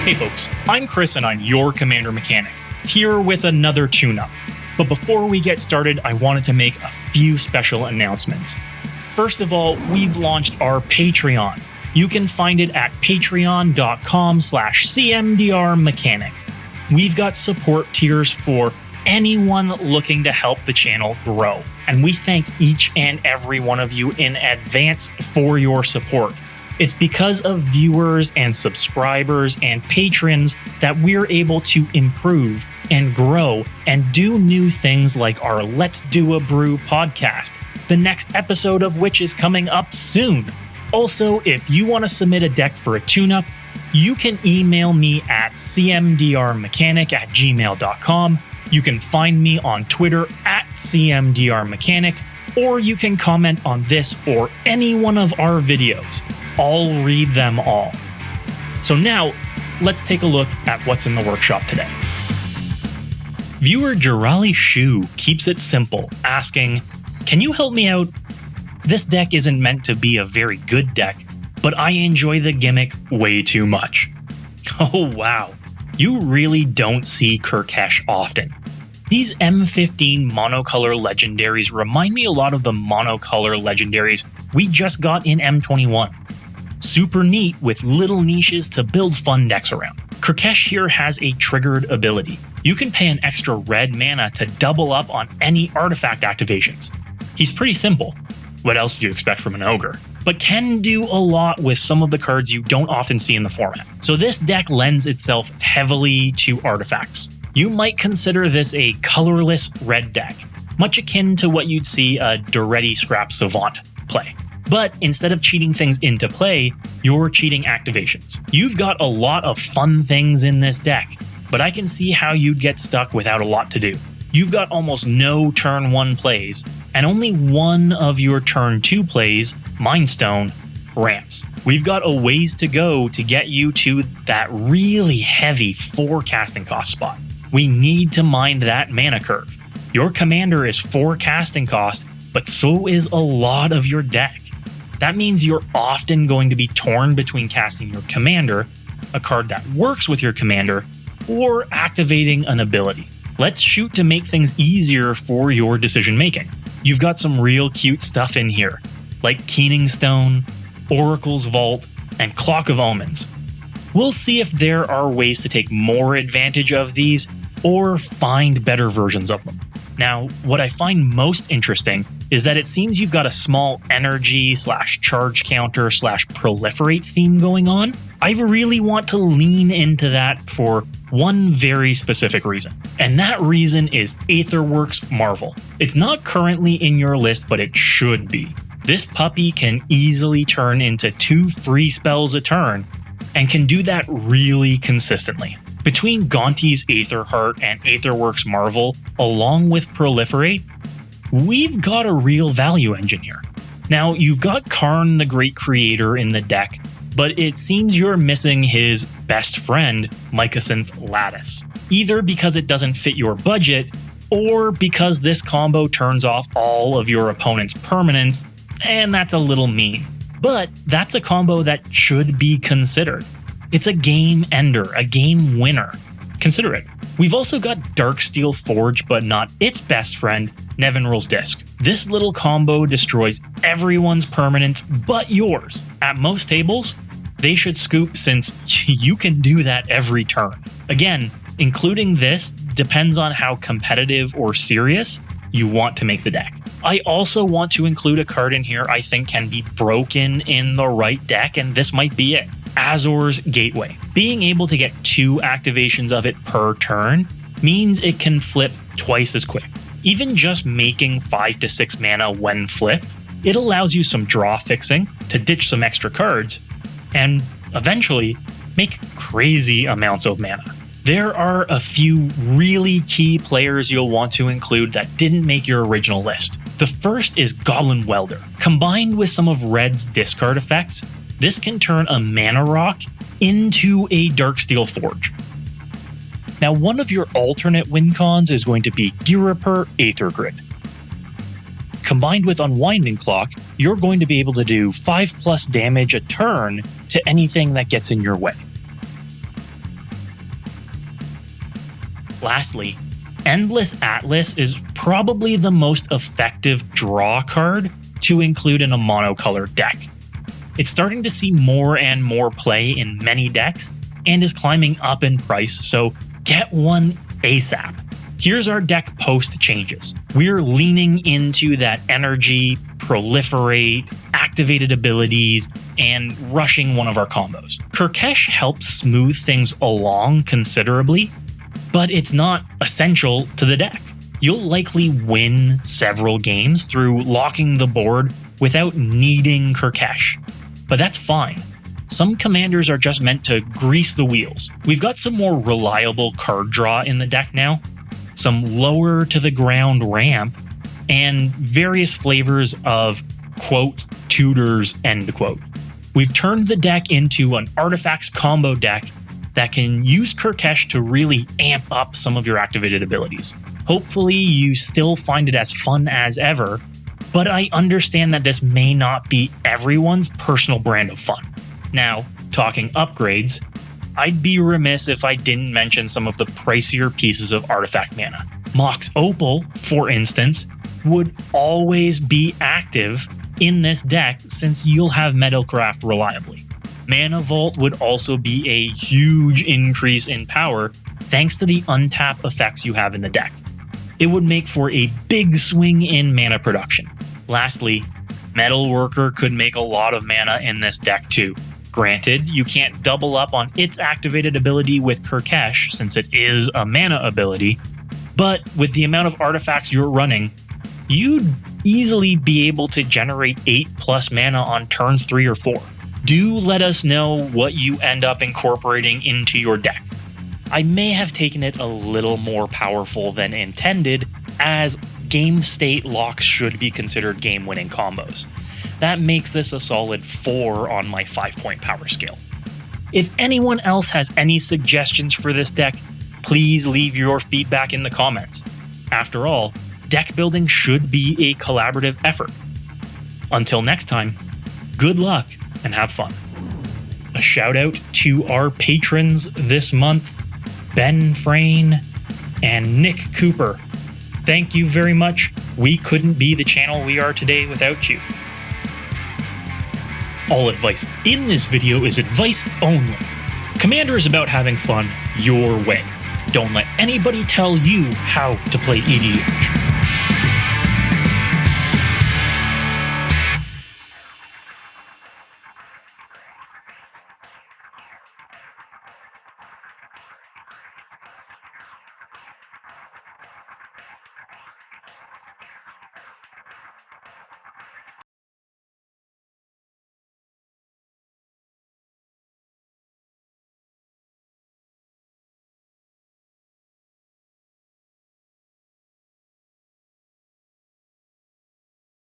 Hey folks, I'm Chris and I'm your Commander Mechanic, here with another tune-up. But before we get started, I wanted to make a few special announcements. First of all, we've launched our Patreon. You can find it at patreon.com/cmdrmechanic. We've got support tiers for anyone looking to help the channel grow, and we thank each and every one of you in advance for your support. It's because of viewers and subscribers and patrons that we're able to improve and grow and do new things like our Let's Do a Brew podcast, the next episode of which is coming up soon. Also, if you want to submit a deck for a tune-up, you can email me at cmdrmechanic@gmail.com. You can find me on Twitter at cmdrmechanic, or you can comment on this or any one of our videos. I'll read them all. So now, let's take a look at what's in the workshop today. Viewer Jirali Shu keeps it simple, asking, "Can you help me out? This deck isn't meant to be a very good deck, but I enjoy the gimmick way too much." Oh wow, you really don't see Kurkesh often. These M15 monocolor legendaries remind me a lot of the monocolor legendaries we just got in M21. Super neat with little niches to build fun decks around. Kurkesh here has a triggered ability. You can pay an extra red mana to double up on any artifact activations. He's pretty simple. What else do you expect from an ogre? But can do a lot with some of the cards you don't often see in the format. So this deck lends itself heavily to artifacts. You might consider this a colorless red deck, much akin to what you'd see a Duretti Scrap Savant play. But instead of cheating things into play, you're cheating activations. You've got a lot of fun things in this deck, but I can see how you'd get stuck without a lot to do. You've got almost no turn 1 plays, and only one of your turn 2 plays, Mind Stone, ramps. We've got a ways to go to get you to that really heavy 4 casting cost spot. We need to mind that mana curve. Your commander is 4 casting cost, but so is a lot of your deck. That means you're often going to be torn between casting your commander, a card that works with your commander, or activating an ability. Let's shoot to make things easier for your decision making. You've got some real cute stuff in here, like Keening Stone, Oracle's Vault, and Clock of Omens. We'll see if there are ways to take more advantage of these or find better versions of them. Now, what I find most interesting is that it seems you've got a small energy/charge counter/proliferate theme going on. I really want to lean into that for one very specific reason. And that reason is Aetherworks Marvel. It's not currently in your list, but it should be. This puppy can easily turn into 2 free spells a turn, and can do that really consistently. Between Gonti's Aetherheart and Aetherworks Marvel, along with Proliferate, we've got a real value engine here. Now, you've got Karn the Great Creator in the deck, but it seems you're missing his best friend, Mycosynth Lattice. Either because it doesn't fit your budget, or because this combo turns off all of your opponent's permanents, and that's a little mean. But that's a combo that should be considered. It's a game ender, a game winner. Consider it. We've also got Darksteel Forge, but not its best friend, Nevinral's Disc. This little combo destroys everyone's permanents but yours. At most tables, they should scoop since you can do that every turn. Again, including this depends on how competitive or serious you want to make the deck. I also want to include a card in here I think can be broken in the right deck, and this might be it. Azor's Gateway. Being able to get 2 activations of it per turn means it can flip twice as quick. Even just making 5 to 6 mana when flipped, it allows you some draw fixing to ditch some extra cards, and eventually make crazy amounts of mana. There are a few really key players you'll want to include that didn't make your original list. The first is Goblin Welder. Combined with some of Red's discard effects, this can turn a mana rock into a Darksteel Forge. Now, one of your alternate win cons is going to be Ghirapur Aethergrid. Combined with Unwinding Clock, you're going to be able to do 5+ damage a turn to anything that gets in your way. Lastly, Endless Atlas is probably the most effective draw card to include in a monocolored deck. It's starting to see more and more play in many decks and is climbing up in price, so get one ASAP. Here's our deck post changes. We're leaning into that energy, proliferate, activated abilities, and rushing one of our combos. Kurkesh helps smooth things along considerably, but it's not essential to the deck. You'll likely win several games through locking the board without needing Kurkesh, but that's fine. Some commanders are just meant to grease the wheels. We've got some more reliable card draw in the deck now, some lower to the ground ramp, and various flavors of, quote, tutors, end quote. We've turned the deck into an artifacts combo deck that can use Kurkesh to really amp up some of your activated abilities. Hopefully you still find it as fun as ever, but I understand that this may not be everyone's personal brand of fun. Now, talking upgrades, I'd be remiss if I didn't mention some of the pricier pieces of artifact mana. Mox Opal, for instance, would always be active in this deck since you'll have Metalcraft reliably. Mana Vault would also be a huge increase in power thanks to the untap effects you have in the deck. It would make for a big swing in mana production. Lastly, Metalworker could make a lot of mana in this deck too. Granted, you can't double up on its activated ability with Kurkesh since it is a mana ability, but with the amount of artifacts you're running, you'd easily be able to generate 8+ mana on turns 3 or 4. Do let us know what you end up incorporating into your deck. I may have taken it a little more powerful than intended, as game state locks should be considered game-winning combos. That makes this a solid 4 on my 5-point power scale. If anyone else has any suggestions for this deck, please leave your feedback in the comments. After all, deck building should be a collaborative effort. Until next time, good luck and have fun. A shout out to our patrons this month, Ben Frayne and Nick Cooper. Thank you very much. We couldn't be the channel we are today without you. All advice in this video is advice only. Commander is about having fun your way. Don't let anybody tell you how to play EDH.